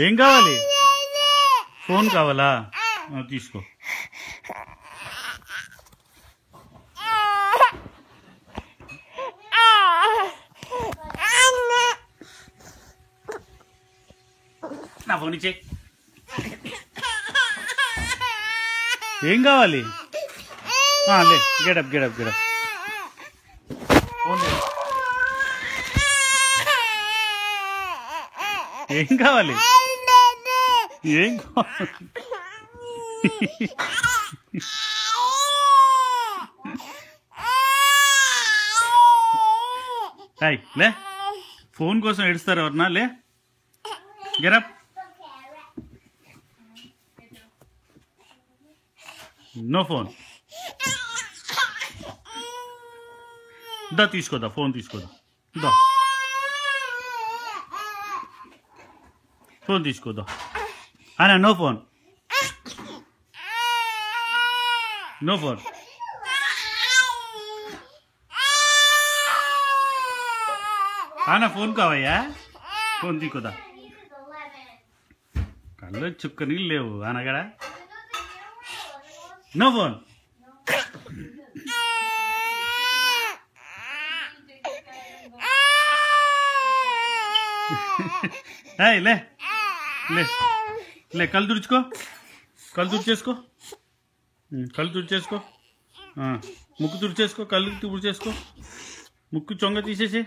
ఏం కావాలి? ఫోన్ కావాలా? తీసుకో. నా ఫోన్ ఇచ్చే. ఏం కావాలి? లే, గెడప్ గెడప్ గెడప్. ఫోన్ ఏం కావాలి? ఏం కావాలి? లే, ఫోన్ కోసం ఏడుస్తారు ఎవరన్నా? లే, గెరప్. No phone. దా తీసుకోదా, ఫోన్ తీసుకోదా. దా ఫోన్ తీసుకోదా. అనా నో ఫోన్, నో ఫోన్. అనా ఫోన్ కావయ్యా, ఫోన్ తీసుకోదా. కళ్ళు చుక్క నీళ్ళు లేవు అనగడా. No phone. లే లే లే, కళ్ళు తుడుచుకో, కళ్ళు తుడిచేసుకో, కళ్ళు తుడిచేసుకో, ముక్కు తుడిచేసుకో, కళ్ళు తుడిచేసుకో, ముక్కు చొంగ తీసేసి.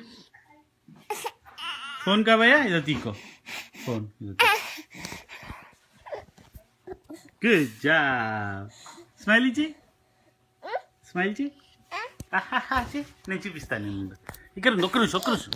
ఫోన్ కావయ్యా, ఇదో తీసుకో ఫోన్. Good job. స్మైల్ ఇచ్చి, స్మైల్ ఇచ్చి. నేను చూపిస్తాను. నేను ఇక్కడ ఒక్క నిమిషం, ఒక్క నిమిషం.